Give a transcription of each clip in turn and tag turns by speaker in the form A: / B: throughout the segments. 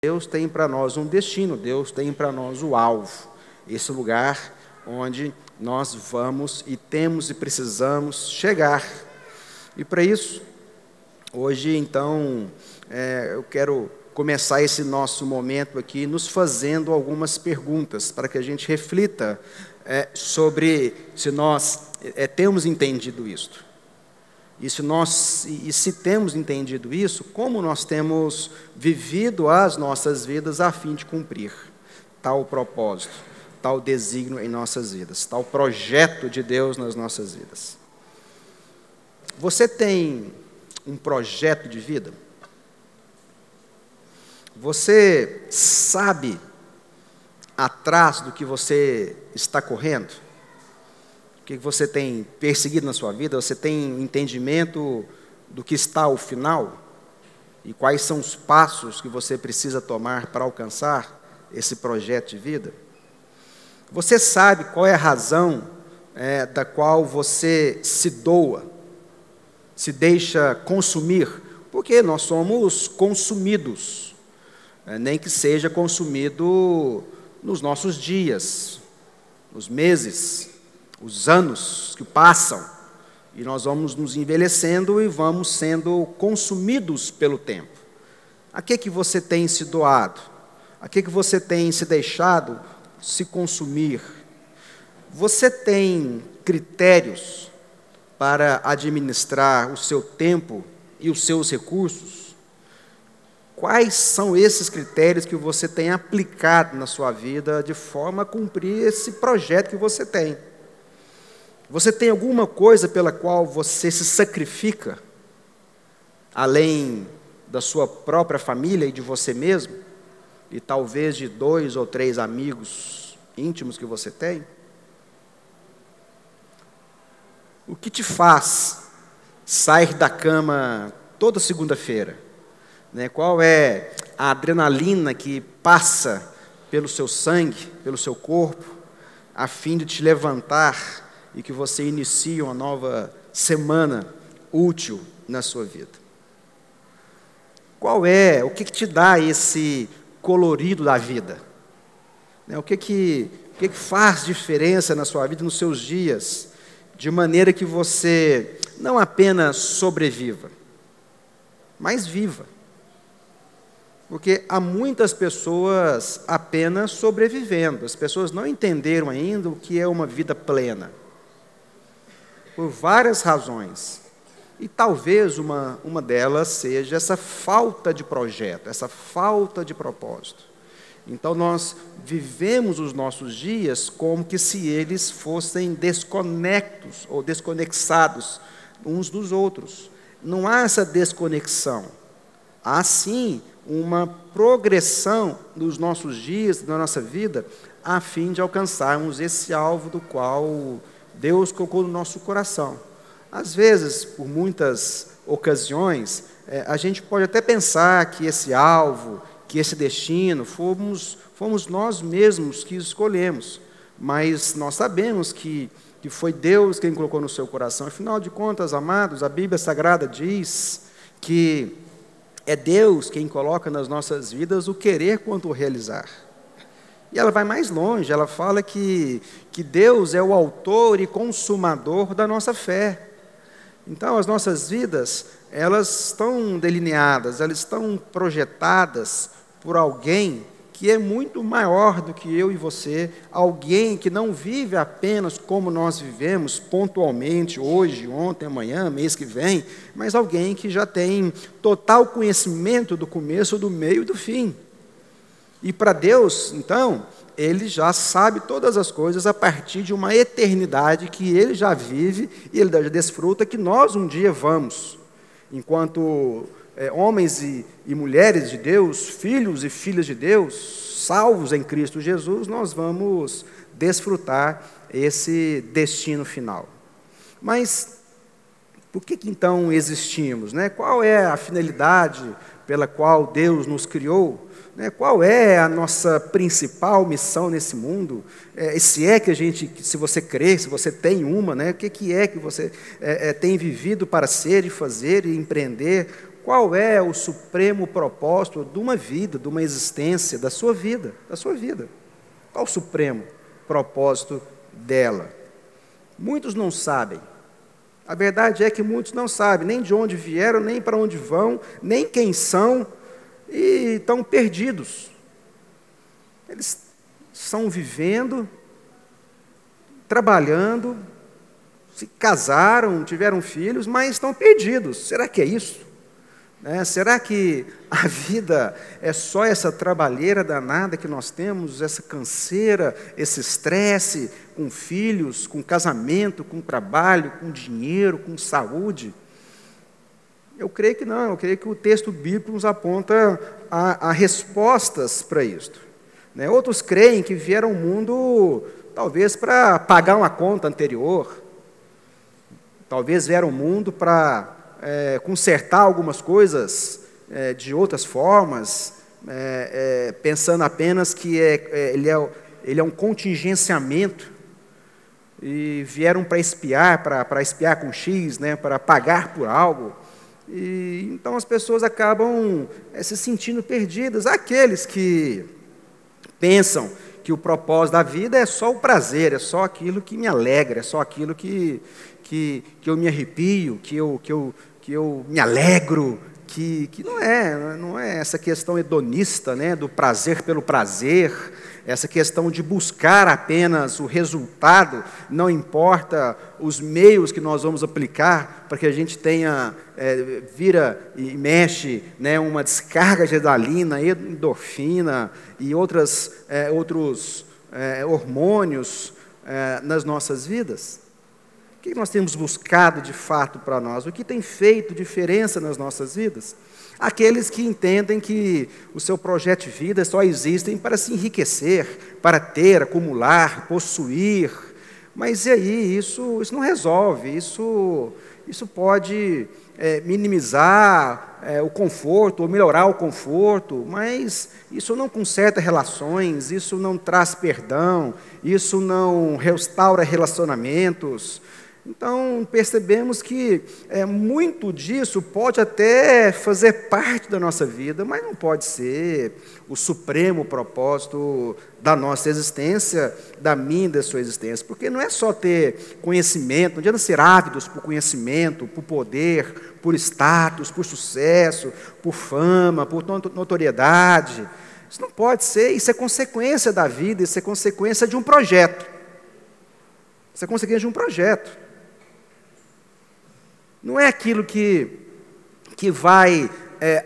A: Deus tem para nós um destino, Deus tem para nós o alvo, esse lugar onde nós vamos e temos e precisamos chegar. E para isso, hoje então, eu quero começar esse nosso momento aqui nos fazendo algumas perguntas, para que a gente reflita sobre se nós temos entendido isto. E se temos entendido isso, como nós temos vivido as nossas vidas a fim de cumprir tal propósito, tal desígnio em nossas vidas, tal projeto de Deus nas nossas vidas. Você tem um projeto de vida? Você sabe atrás do que você está correndo? O que você tem perseguido na sua vida? Você tem entendimento do que está ao final? E quais são os passos que você precisa tomar para alcançar esse projeto de vida? Você sabe qual é a razão da qual você se doa, se deixa consumir? Porque nós somos consumidos, nem que seja consumido nos nossos dias, nos meses, os anos que passam, e nós vamos nos envelhecendo e vamos sendo consumidos pelo tempo. A que você tem se doado? A que você tem se deixado se consumir? Você tem critérios para administrar o seu tempo e os seus recursos? Quais são esses critérios que você tem aplicado na sua vida de forma a cumprir esse projeto que você tem? Você tem alguma coisa pela qual você se sacrifica, além da sua própria família e de você mesmo, e talvez de 2 ou 3 amigos íntimos que você tem? O que te faz sair da cama toda segunda-feira? Qual é a adrenalina que passa pelo seu sangue, pelo seu corpo, a fim de te levantar e que você inicie uma nova semana útil na sua vida? O que te dá esse colorido da vida? O que faz diferença na sua vida, nos seus dias, de maneira que você não apenas sobreviva, mas viva? Porque há muitas pessoas apenas sobrevivendo, as pessoas não entenderam ainda o que é uma vida plena, por várias razões, e talvez uma delas seja essa falta de projeto, essa falta de propósito. Então nós vivemos os nossos dias como que se eles fossem desconectos ou desconexados uns dos outros. Não há essa desconexão, há sim uma progressão dos nossos dias, da nossa vida, a fim de alcançarmos esse alvo do qual Deus colocou no nosso coração. Às vezes, por muitas ocasiões, a gente pode até pensar que esse alvo, que esse destino, fomos nós mesmos que escolhemos, mas nós sabemos que foi Deus quem colocou no seu coração. Afinal de contas, amados, a Bíblia Sagrada diz que é Deus quem coloca nas nossas vidas o querer quanto o realizar. E ela vai mais longe, ela fala que Deus é o autor e consumador da nossa fé. Então, as nossas vidas, elas estão delineadas, elas estão projetadas por alguém que é muito maior do que eu e você, alguém que não vive apenas como nós vivemos, pontualmente, hoje, ontem, amanhã, mês que vem, mas alguém que já tem total conhecimento do começo, do meio e do fim. E para Deus, então, Ele já sabe todas as coisas a partir de uma eternidade que Ele já vive e Ele já desfruta, que nós um dia vamos, enquanto homens e mulheres de Deus, filhos e filhas de Deus, salvos em Cristo Jesus, nós vamos desfrutar esse destino final. Mas por que então existimos? Qual é a finalidade pela qual Deus nos criou? Qual é a nossa principal missão nesse mundo? Se é que a gente, se você crê, se você tem uma, o que é que você tem vivido para ser e fazer e empreender? qual é o supremo propósito de uma vida, de uma existência, da sua vida, Qual o supremo propósito dela? Muitos não sabem. A verdade é que muitos não sabem nem de onde vieram, nem para onde vão, nem quem são, e estão perdidos. Eles estão vivendo, trabalhando, se casaram, tiveram filhos, mas estão perdidos. Será que é isso? Será que a vida é só essa trabalheira danada que nós temos, essa canseira, esse estresse com filhos, com casamento, com trabalho, com dinheiro, com saúde? Eu creio que não, eu creio que o texto bíblico nos aponta a respostas para isto. Outros creem que vieram ao mundo talvez para pagar uma conta anterior, talvez vieram ao mundo para consertar algumas coisas de outras formas, pensando apenas que ele é um contingenciamento, e vieram para espiar, para espiar com X, para pagar por algo. E então as pessoas acabam se sentindo perdidas. Aqueles que pensam que o propósito da vida é só o prazer, é só aquilo que me alegra, é só aquilo que eu me arrepio, que eu me alegro, que não é essa questão hedonista, do prazer pelo prazer, essa questão de buscar apenas o resultado, não importa os meios que nós vamos aplicar para que a gente tenha, vira e mexe, uma descarga de adrenalina, endorfina e outros hormônios nas nossas vidas. O que nós temos buscado de fato para nós? O que tem feito diferença nas nossas vidas? Aqueles que entendem que o seu projeto de vida só existem para se enriquecer, para ter, acumular, possuir. Mas e aí? Isso não resolve, isso pode minimizar o conforto, ou melhorar o conforto, mas isso não conserta relações, isso não traz perdão, isso não restaura relacionamentos. Então, percebemos que muito disso pode até fazer parte da nossa vida, mas não pode ser o supremo propósito da nossa existência, da minha e da sua existência. Porque não é só ter conhecimento, não adianta ser ávidos por conhecimento, por poder, por status, por sucesso, por fama, por notoriedade. Isso não pode ser, isso é consequência da vida, isso é consequência de um projeto. Isso é consequência de um projeto. Não é aquilo que vai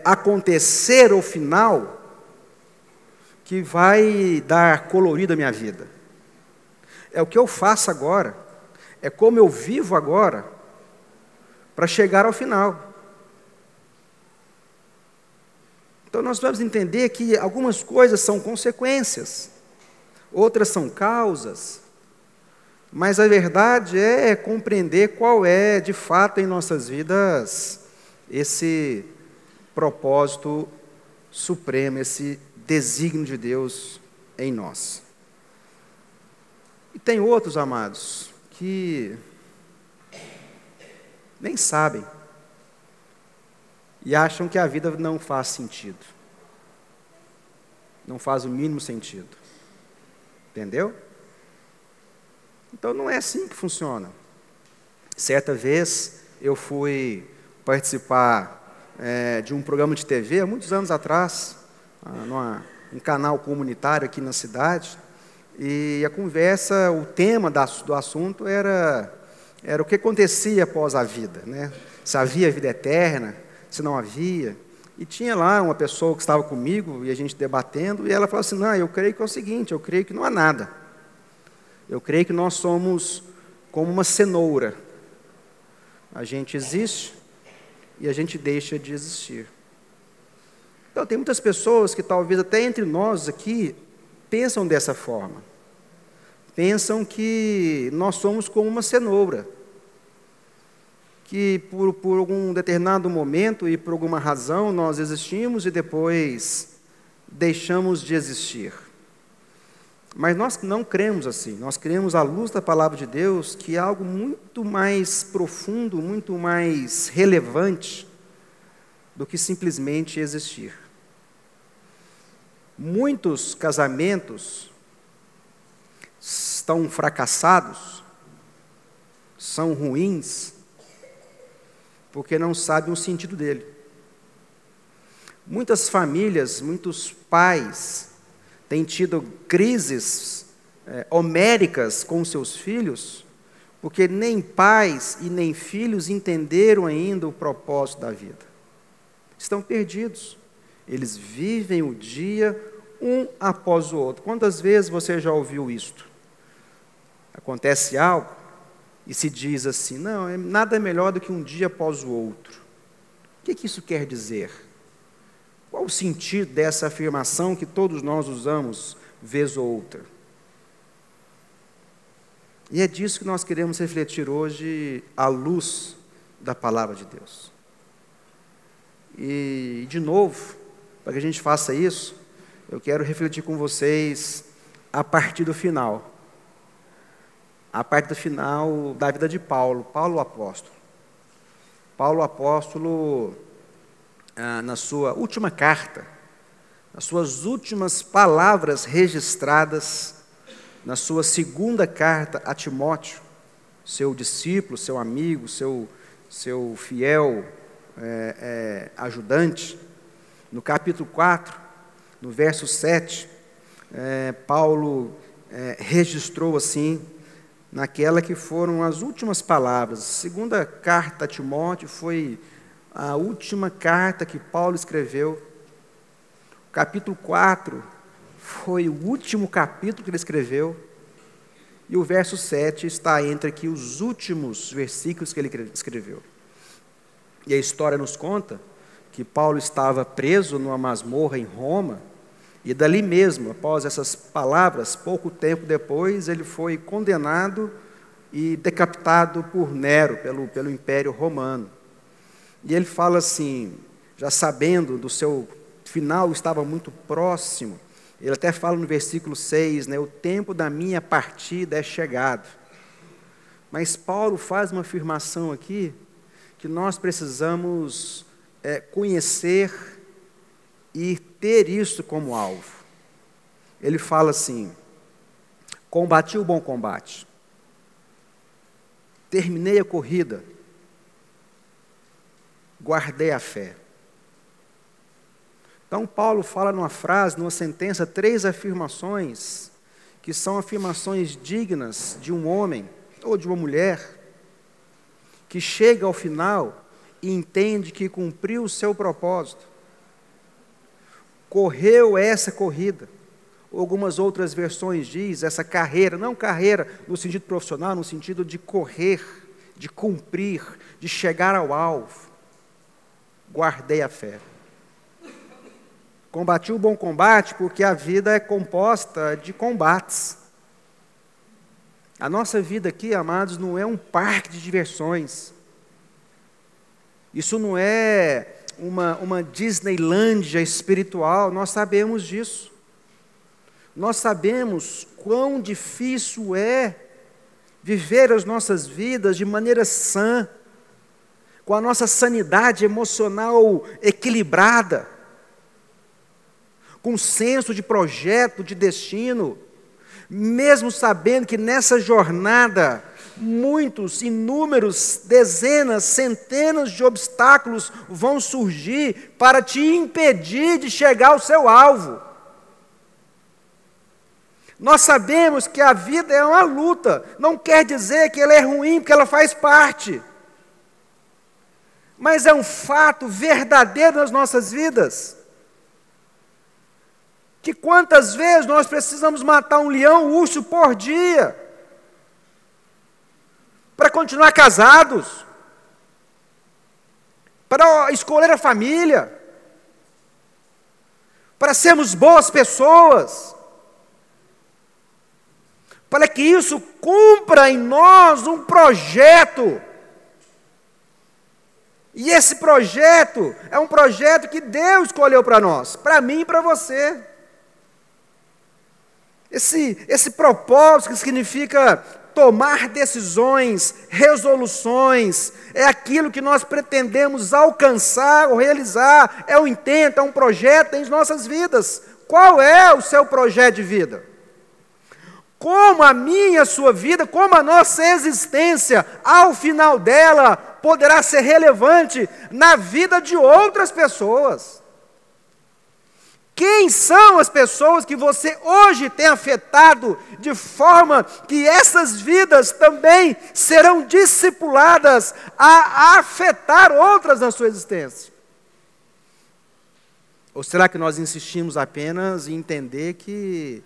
A: acontecer ao final que vai dar colorido à minha vida. É o que eu faço agora, é como eu vivo agora para chegar ao final. Então nós vamos entender que algumas coisas são consequências, outras são causas. Mas a verdade é compreender qual é, de fato, em nossas vidas, esse propósito supremo, esse desígnio de Deus em nós. E tem outros, amados, que nem sabem e acham que a vida não faz sentido. Não faz o mínimo sentido. Entendeu? Então, não é assim que funciona. Certa vez, eu fui participar de um programa de TV, há muitos anos atrás, num canal comunitário aqui na cidade, e a conversa, o tema do assunto era o que acontecia após a vida, Se havia vida eterna, se não havia. E tinha lá uma pessoa que estava comigo, e a gente debatendo, e ela falou assim: não, eu creio que é o seguinte, eu creio que não há nada. Eu creio que nós somos como uma cenoura. A gente existe e a gente deixa de existir. Então, tem muitas pessoas que talvez até entre nós aqui pensam dessa forma. Pensam que nós somos como uma cenoura. Que por algum determinado momento e por alguma razão nós existimos e depois deixamos de existir. Mas nós não cremos assim, nós cremos à luz da palavra de Deus que é algo muito mais profundo, muito mais relevante, do que simplesmente existir. Muitos casamentos estão fracassados, são ruins, porque não sabem o sentido dele. Muitas famílias, muitos pais têm tido crises homéricas com seus filhos, porque nem pais e nem filhos entenderam ainda o propósito da vida. Estão perdidos. Eles vivem o dia um após o outro. Quantas vezes você já ouviu isto? Acontece algo e se diz assim, não, nada é melhor do que um dia após o outro. O que isso quer dizer? Qual o sentido dessa afirmação que todos nós usamos vez ou outra? E é disso que nós queremos refletir hoje à luz da palavra de Deus. E, de novo, para que a gente faça isso, eu quero refletir com vocês a partir do final. A partir do final da vida de Paulo, Paulo o apóstolo. Paulo o apóstolo, na sua última carta, nas suas últimas palavras registradas, na sua segunda carta a Timóteo, seu discípulo, seu amigo, seu fiel ajudante, no capítulo 4, no verso 7, Paulo registrou assim, naquela que foram as últimas palavras. A segunda carta a Timóteo foi a última carta que Paulo escreveu. O capítulo 4 foi o último capítulo que ele escreveu. E o verso 7 está entre aqui os últimos versículos que ele escreveu. E a história nos conta que Paulo estava preso numa masmorra em Roma, e dali mesmo, após essas palavras, pouco tempo depois, ele foi condenado e decapitado por Nero, pelo Império Romano. E ele fala assim, já sabendo do seu final, estava muito próximo, ele até fala no versículo 6, o tempo da minha partida é chegado. Mas Paulo faz uma afirmação aqui, que nós precisamos conhecer e ter isso como alvo. Ele fala assim, combati o bom combate, terminei a corrida, guardei a fé. Então Paulo fala numa frase, numa sentença, 3 afirmações, que são afirmações dignas de um homem ou de uma mulher, que chega ao final e entende que cumpriu o seu propósito, correu essa corrida. Algumas outras versões diz essa carreira, não carreira no sentido profissional, no sentido de correr, de cumprir, de chegar ao alvo. Guardei a fé. Combati o bom combate porque a vida é composta de combates. A nossa vida aqui, amados, não é um parque de diversões. Isso não é uma Disneylândia espiritual, nós sabemos disso. Nós sabemos quão difícil é viver as nossas vidas de maneira sã, com a nossa sanidade emocional equilibrada, com senso de projeto, de destino, mesmo sabendo que nessa jornada muitos, inúmeros, dezenas, centenas de obstáculos vão surgir para te impedir de chegar ao seu alvo. Nós sabemos que a vida é uma luta, não quer dizer que ela é ruim, porque ela faz parte. Mas é um fato verdadeiro nas nossas vidas, que quantas vezes nós precisamos matar um leão, um urso por dia, para continuar casados, para escolher a família, para sermos boas pessoas, para que isso cumpra em nós um projeto. E esse projeto é um projeto que Deus escolheu para nós, para mim e para você. Esse propósito que significa tomar decisões, resoluções, é aquilo que nós pretendemos alcançar ou realizar, é um intento, é um projeto em nossas vidas. Qual é o seu projeto de vida? Como a minha, a sua vida, como a nossa existência, ao final dela, poderá ser relevante na vida de outras pessoas? Quem são as pessoas que você hoje tem afetado, de forma que essas vidas também serão discipuladas a afetar outras na sua existência? Ou será que nós insistimos apenas em entender que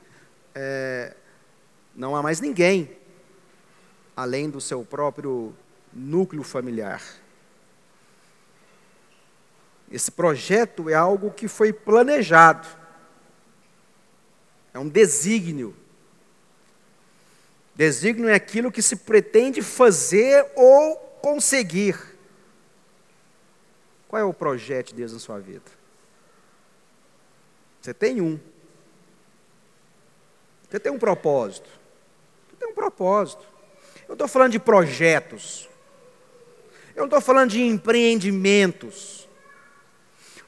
A: não há mais ninguém além do seu próprio núcleo familiar? Esse projeto é algo que foi planejado, é um desígnio. Desígnio é aquilo que se pretende fazer ou conseguir. Qual é o projeto de Deus na sua vida? Você tem um. Você tem um propósito. Você tem um propósito. Eu não estou falando de projetos. Eu não estou falando de empreendimentos.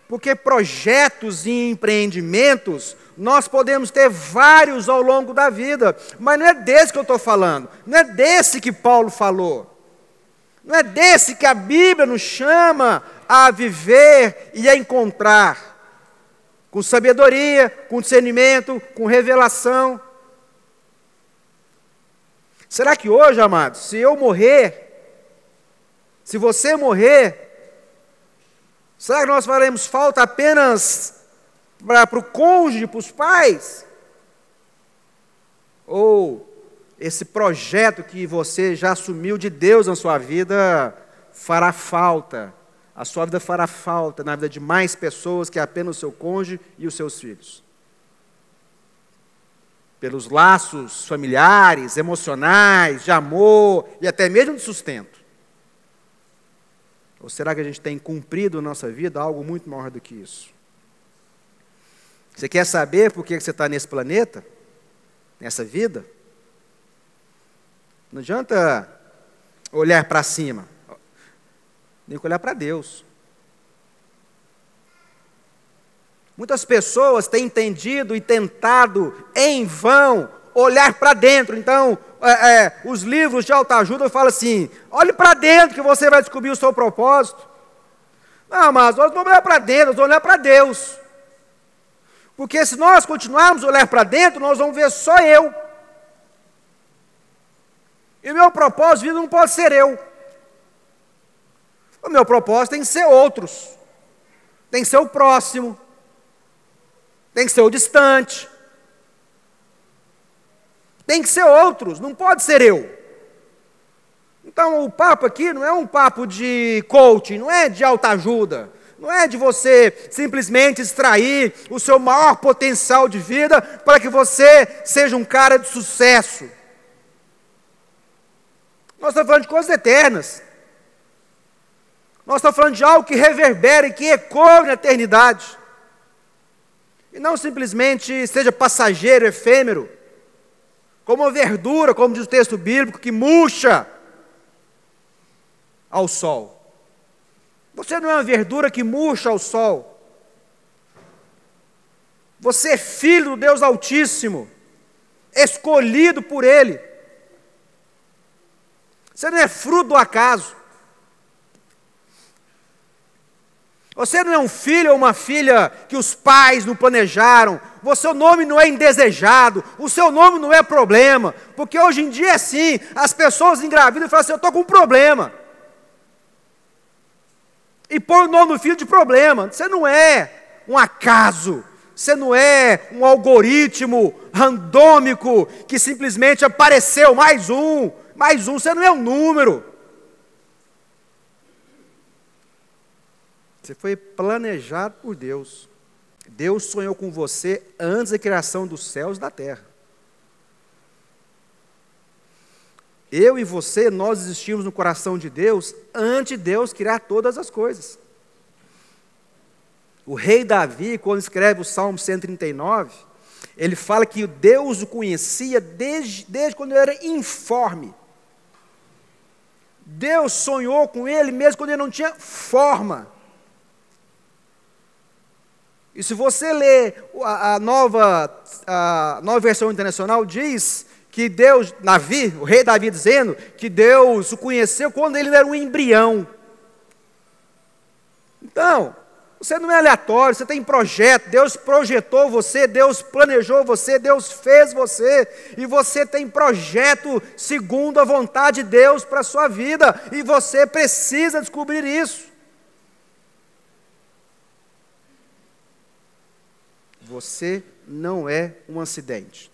A: Porque projetos e empreendimentos, nós podemos ter vários ao longo da vida, mas não é desse que eu estou falando, não é desse que Paulo falou, não é desse que a Bíblia nos chama a viver e a encontrar, com sabedoria, com discernimento, com revelação. Será que hoje, amados, se eu morrer, se você morrer, será que nós faremos falta apenas para o cônjuge, para os pais? Ou esse projeto que você já assumiu de Deus na sua vida fará falta, a sua vida fará falta na vida de mais pessoas que apenas o seu cônjuge e os seus filhos? Pelos laços familiares, emocionais, de amor e até mesmo de sustento. Ou será que a gente tem cumprido na nossa vida algo muito maior do que isso? Você quer saber por que você está nesse planeta? Nessa vida? Não adianta olhar para cima. Tem que olhar para Deus. Muitas pessoas têm entendido e tentado em vão olhar para dentro. Então, os livros de autoajuda falam assim: olhe para dentro que você vai descobrir o seu propósito. Não, mas nós vamos olhar para dentro, nós vamos olhar para Deus. Porque se nós continuarmos a olhar para dentro, nós vamos ver só eu. E o meu propósito de vida não pode ser eu. O meu propósito tem que ser outros. Tem que ser o próximo. Tem que ser o distante. Tem que ser outros, não pode ser eu. Então o papo aqui não é um papo de coaching, não é de autoajuda, não é de você simplesmente extrair o seu maior potencial de vida para que você seja um cara de sucesso. Nós estamos falando de coisas eternas. Nós estamos falando de algo que reverbera e que ecoa na eternidade. E não simplesmente seja passageiro, efêmero, como uma verdura, como diz o texto bíblico, que murcha ao sol. Você não é uma verdura que murcha ao sol. Você é filho do Deus Altíssimo, escolhido por Ele. Você não é fruto do acaso. Você não é um filho ou uma filha que os pais não planejaram. O seu nome não é indesejado. O seu nome não é problema. Porque hoje em dia é assim. As pessoas engravidam e falam assim: eu estou com um problema. E põe o nome do filho de problema. Você não é um acaso. Você não é um algoritmo randômico que simplesmente apareceu mais um. Você não é um número. Você foi planejado por Deus. Deus sonhou com você antes da criação dos céus e da terra. Eu e você, nós existimos no coração de Deus antes de Deus criar todas as coisas. O rei Davi, quando escreve o Salmo 139, Ele fala que Deus o conhecia desde quando ele era informe. Deus sonhou com ele mesmo quando ele não tinha forma. E se você ler a nova versão internacional, diz que Deus, o rei Davi dizendo que Deus o conheceu quando ele era um embrião. Então, você não é aleatório, você tem projeto, Deus projetou você, Deus planejou você, Deus fez você, e você tem projeto segundo a vontade de Deus para a sua vida, e você precisa descobrir isso. Você não é um acidente.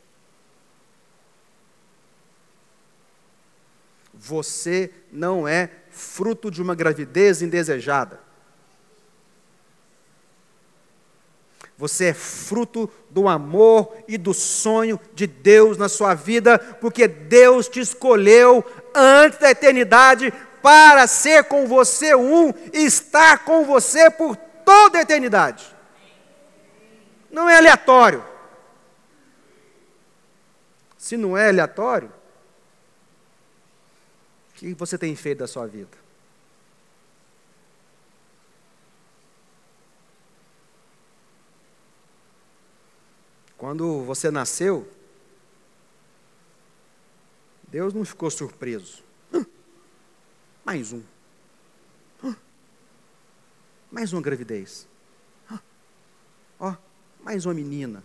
A: Você não é fruto de uma gravidez indesejada. Você é fruto do amor e do sonho de Deus na sua vida, porque Deus te escolheu antes da eternidade para ser com você e estar com você por toda a eternidade. Não é aleatório. Se não é aleatório, o que você tem feito da sua vida? Quando você nasceu, Deus não ficou surpreso. Mais um. Mais uma gravidez. Ó, mais uma menina.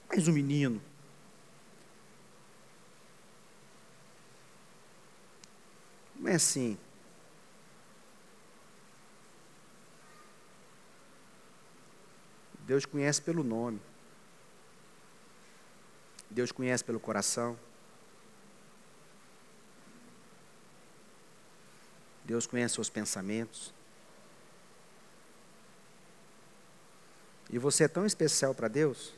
A: Mais um menino. Não é assim. Deus conhece pelo nome. Deus conhece pelo coração. Deus conhece seus pensamentos. E você é tão especial para Deus.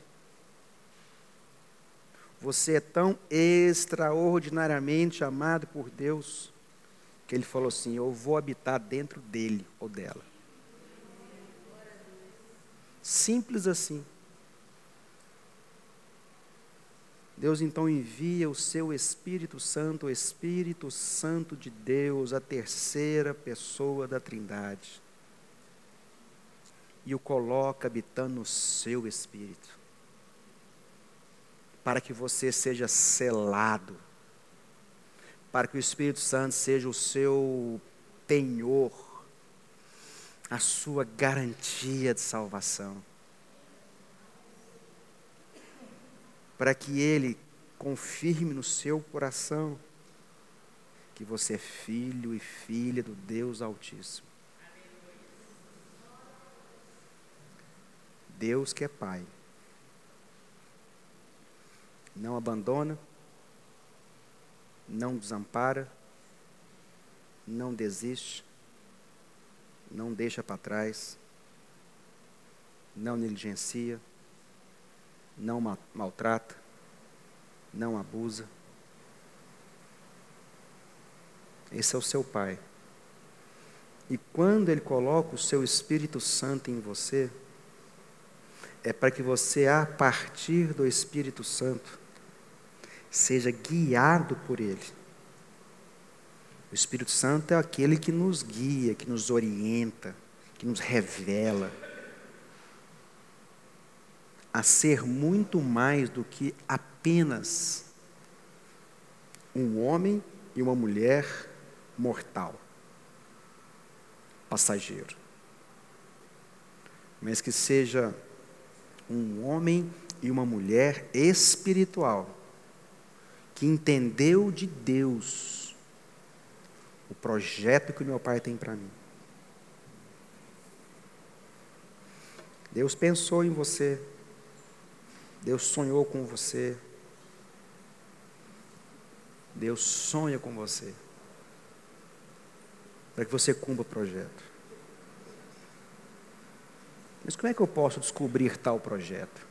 A: Você é tão extraordinariamente amado por Deus, que Ele falou assim: eu vou habitar dentro dele ou dela. Simples assim. Deus então envia o seu Espírito Santo, o Espírito Santo de Deus, a terceira pessoa da Trindade, e o coloca habitando no seu espírito, para que você seja selado, para que o Espírito Santo seja o seu penhor, a sua garantia de salvação, para que Ele confirme no seu coração que você é filho e filha do Deus Altíssimo. Deus que é Pai, não abandona, não desampara, não desiste, não deixa para trás, não negligencia, não maltrata, não abusa. Esse é o seu Pai. E quando Ele coloca o seu Espírito Santo em você, é para que você, a partir do Espírito Santo, seja guiado por Ele. O Espírito Santo é aquele que nos guia, que nos orienta, que nos revela a ser muito mais do que apenas um homem e uma mulher mortal, passageiro, mas que seja um homem e uma mulher espiritual, que entendeu de Deus o projeto que o meu Pai tem para mim. Deus pensou em você, Deus sonhou com você, Deus sonha com você, para que você cumpra o projeto. Mas como é que eu posso descobrir tal projeto?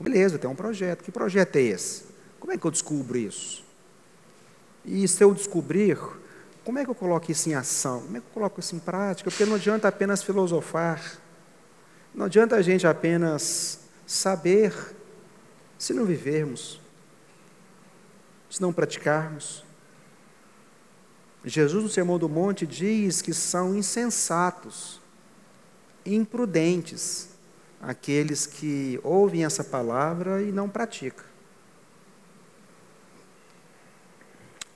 A: Beleza, tem um projeto. Que projeto é esse? Como é que eu descubro isso? E se eu descobrir, como é que eu coloco isso em ação? Como é que eu coloco isso em prática? Porque não adianta apenas filosofar. Não adianta a gente apenas saber se não vivermos, se não praticarmos. Jesus, no Sermão do Monte, diz que são insensatos, imprudentes, aqueles que ouvem essa palavra e não praticam.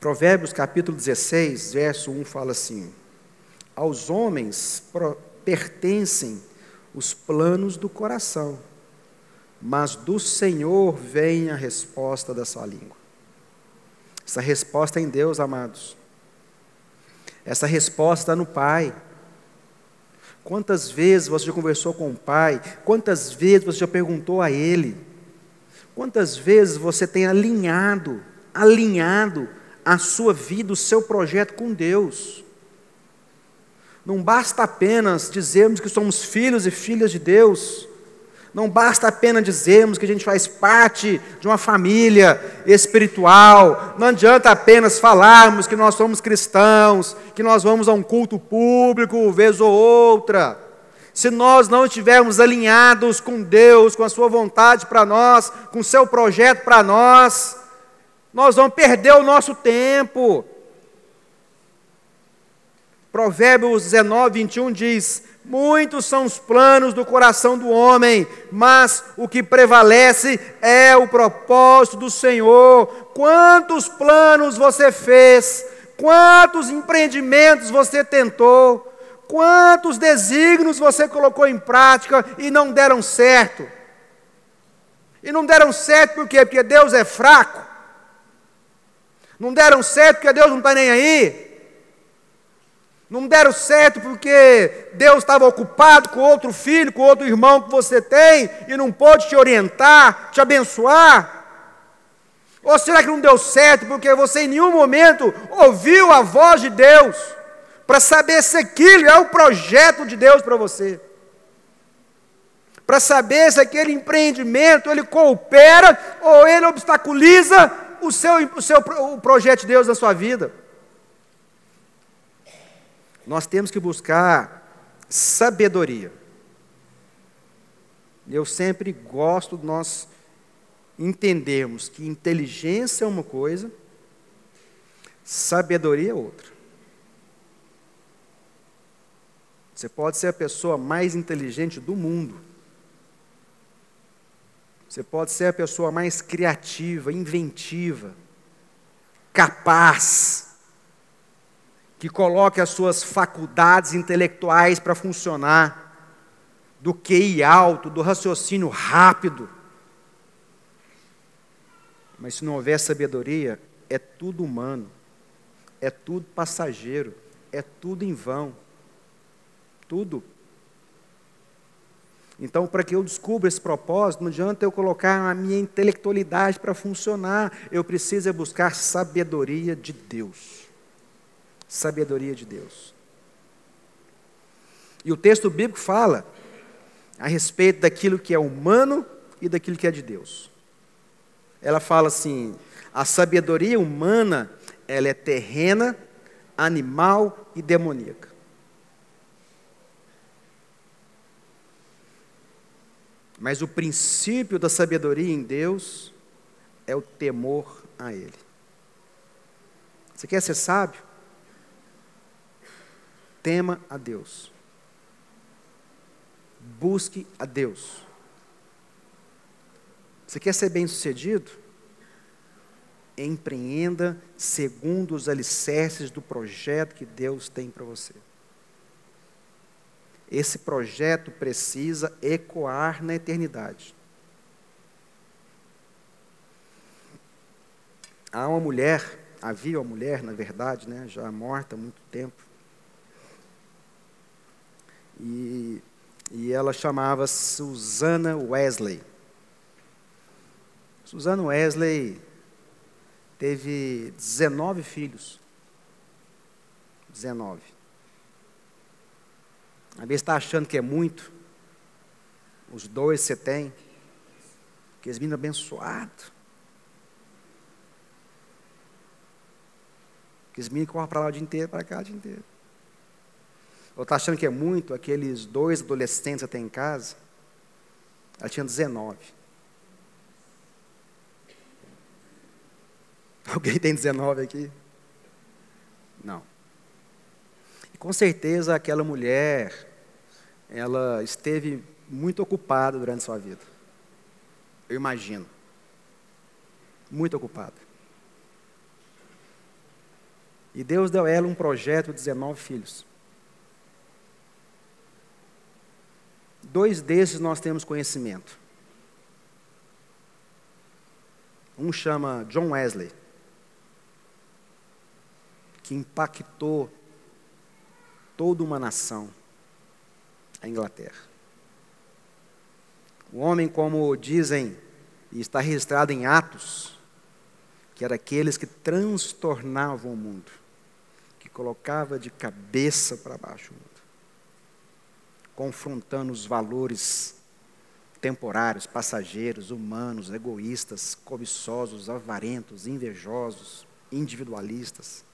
A: Provérbios capítulo 16, verso 1 fala assim: aos homens pertencem os planos do coração, mas do Senhor vem a resposta da sua língua. Essa resposta é em Deus, amados. Essa resposta está no Pai. Quantas vezes você já conversou com o Pai? Quantas vezes você já perguntou a Ele? Quantas vezes você tem alinhado a sua vida, o seu projeto com Deus? Não basta apenas dizermos que somos filhos e filhas de Deus. Não basta apenas dizermos que a gente faz parte de uma família espiritual. Não adianta apenas falarmos que nós somos cristãos, que nós vamos a um culto público, vez ou outra. Se nós não estivermos alinhados com Deus, com a sua vontade para nós, com o seu projeto para nós, nós vamos perder o nosso tempo. Provérbios 19, 21 diz: muitos são os planos do coração do homem, mas o que prevalece é o propósito do Senhor. Quantos planos você fez? Quantos empreendimentos você tentou? Quantos desígnios você colocou em prática e não deram certo? E não deram certo por quê? Porque Deus é fraco? Não deram certo porque Deus não está nem aí? Não deram certo porque Deus estava ocupado com outro filho, com outro irmão que você tem e não pôde te orientar, te abençoar? Ou será que não deu certo porque você em nenhum momento ouviu a voz de Deus para saber se aquilo é o projeto de Deus para você? Para saber se aquele empreendimento ele coopera ou ele obstaculiza o projeto de Deus na sua vida? Nós temos que buscar sabedoria. Eu sempre gosto de nós entendermos que inteligência é uma coisa, sabedoria é outra. Você pode ser a pessoa mais inteligente do mundo. Você pode ser a pessoa mais criativa, inventiva, capaz, que coloque as suas faculdades intelectuais para funcionar, do QI alto, do raciocínio rápido. Mas se não houver sabedoria, é tudo humano, é tudo passageiro, é tudo em vão. Tudo. Então, para que eu descubra esse propósito, não adianta eu colocar a minha intelectualidade para funcionar. Eu preciso buscar sabedoria de Deus. Sabedoria de Deus. E o texto bíblico fala a respeito daquilo que é humano e daquilo que é de Deus. Ela fala assim: a sabedoria humana, ela é terrena, animal e demoníaca. Mas o princípio da sabedoria em Deus é o temor a Ele. Você quer ser sábio? Tema a Deus. Busque a Deus. Você quer ser bem-sucedido? Empreenda segundo os alicerces do projeto que Deus tem para você. Esse projeto precisa ecoar na eternidade. Havia uma mulher, na verdade, já morta há muito tempo, e ela chamava Susana Wesley. Susana Wesley teve 19 filhos. 19. Às vezes está achando que é muito, os 2 você tem, aqueles meninos abençoados, aqueles meninos que correm para lá o dia inteiro, para cá o dia inteiro. Ou está achando que é muito, aqueles 2 adolescentes que você tem em casa, Ela tinha 19. Alguém tem 19 aqui? Não. E com certeza aquela mulher, ela esteve muito ocupada durante sua vida. Eu imagino. Muito ocupada. E Deus deu a ela um projeto de 19 filhos. 2 desses nós temos conhecimento. Um chama John Wesley, que impactou toda uma nação, a Inglaterra. O homem, como dizem, e está registrado em Atos, que era aqueles que transtornavam o mundo, que colocava de cabeça para baixo o mundo, confrontando os valores temporários, passageiros, humanos, egoístas, cobiçosos, avarentos, invejosos, individualistas.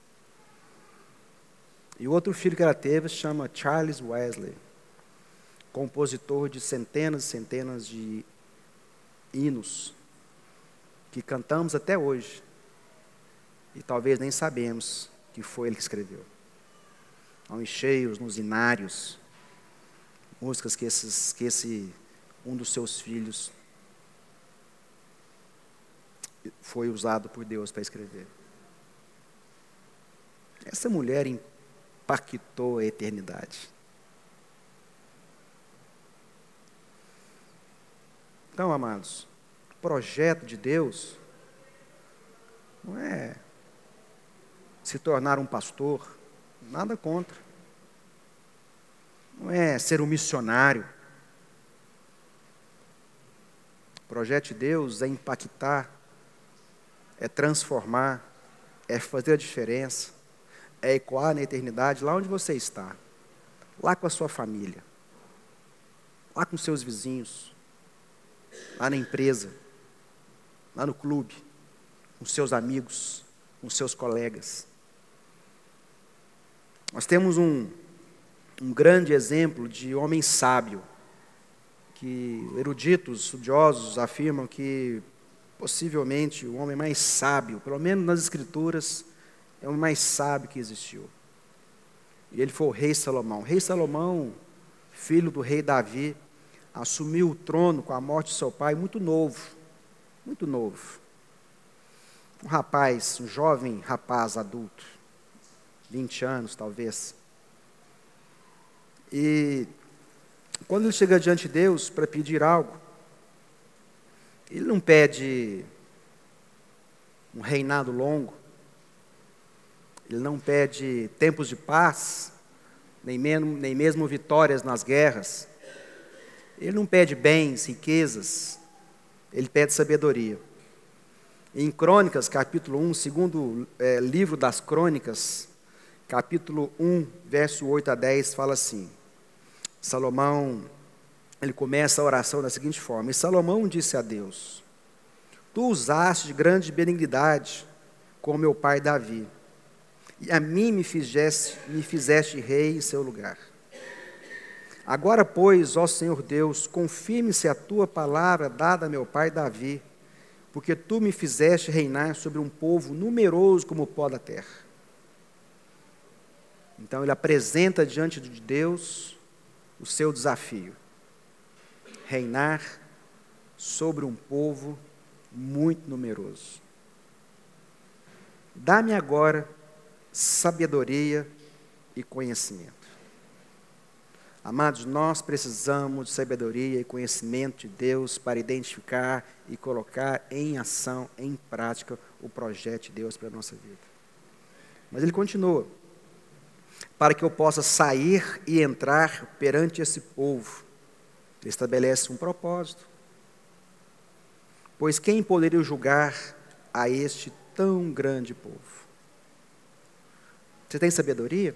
A: E o outro filho que ela teve se chama Charles Wesley, compositor de centenas e centenas de hinos que cantamos até hoje e talvez nem sabemos que foi ele que escreveu. Há cheios nos hinários, músicas que um dos seus filhos foi usado por Deus para escrever. Essa mulher impactou a eternidade. Então, amados, o projeto de Deus não é se tornar um pastor, nada contra. Não é ser um missionário. O projeto de Deus é impactar, é transformar, é fazer a diferença, é ecoar na eternidade lá onde você está, lá com a sua família, lá com seus vizinhos, lá na empresa, lá no clube, com seus amigos, com seus colegas. Nós temos um grande exemplo de homem sábio, que eruditos, estudiosos afirmam que possivelmente o homem mais sábio, pelo menos nas Escrituras, é o homem mais sábio que existiu. E ele foi o rei Salomão. O rei Salomão, filho do rei Davi, assumiu o trono com a morte de seu pai muito novo. Muito novo. Um rapaz, um jovem rapaz adulto, 20 anos talvez. E quando ele chega diante de Deus para pedir algo, ele não pede um reinado longo, ele não pede tempos de paz, nem mesmo vitórias nas guerras, ele não pede bens, riquezas, ele pede sabedoria. Em Crônicas, capítulo 1, segundo livro das Crônicas, capítulo 1, verso 8 a 10, fala assim: Salomão, ele começa a oração da seguinte forma: E Salomão disse a Deus: Tu usaste de grande benignidade com meu pai Davi, e a mim me fizeste rei em seu lugar. Agora, pois, ó Senhor Deus, confirme-se a tua palavra dada a meu pai Davi, porque tu me fizeste reinar sobre um povo numeroso como o pó da terra. Então ele apresenta diante de Deus o seu desafio: reinar sobre um povo muito numeroso. Dá-me agora sabedoria e conhecimento. Amados, nós precisamos de sabedoria e conhecimento de Deus para identificar e colocar em ação, em prática, o projeto de Deus para a nossa vida. Mas ele continua: para que eu possa sair e entrar perante esse povo. Ele estabelece um propósito. Pois quem poderia julgar a este tão grande povo? Você tem sabedoria?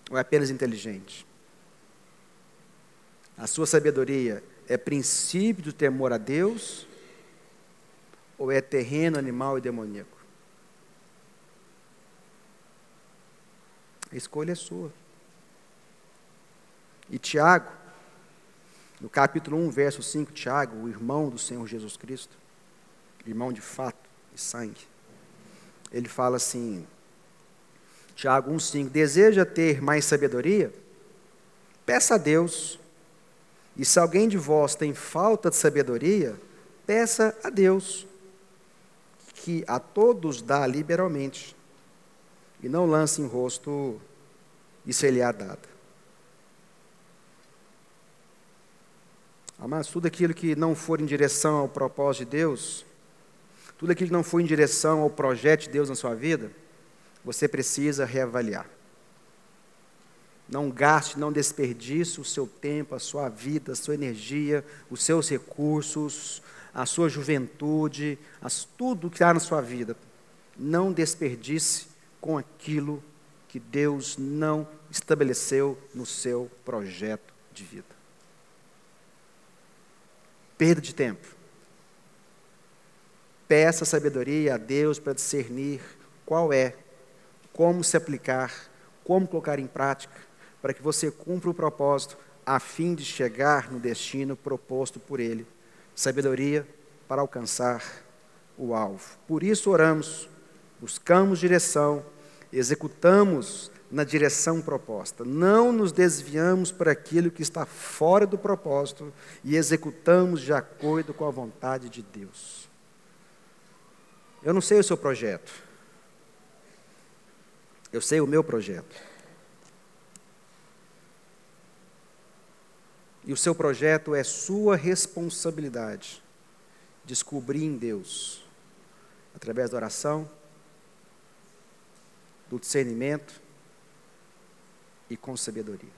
A: Ou é apenas inteligente? A sua sabedoria é princípio do temor a Deus? Ou é terreno, animal e demoníaco? A escolha é sua. E Tiago, No capítulo 1, verso 5, Tiago, o irmão do Senhor Jesus Cristo, irmão de fato e sangue, ele fala assim, Tiago 1,5, deseja ter mais sabedoria? Peça a Deus. E se alguém de vós tem falta de sabedoria, peça a Deus, que a todos dá liberalmente, e não lance em rosto, e ser-lhe-á dado. Amados, tudo aquilo que não for em direção ao propósito de Deus, tudo aquilo que não for em direção ao projeto de Deus na sua vida, você precisa reavaliar. Não gaste, não desperdice o seu tempo, a sua vida, a sua energia, os seus recursos, a sua juventude, tudo que há na sua vida. Não desperdice com aquilo que Deus não estabeleceu no seu projeto de vida. Perda de tempo. Peça sabedoria a Deus para discernir qual é, como se aplicar, como colocar em prática, para que você cumpra o propósito, a fim de chegar no destino proposto por Ele. Sabedoria para alcançar o alvo. Por isso oramos, buscamos direção, executamos na direção proposta. Não nos desviamos para aquilo que está fora do propósito e executamos de acordo com a vontade de Deus. Eu não sei o seu projeto. Eu sei o meu projeto. E o seu projeto é sua responsabilidade. Descobrir em Deus, através da oração, do discernimento e com sabedoria.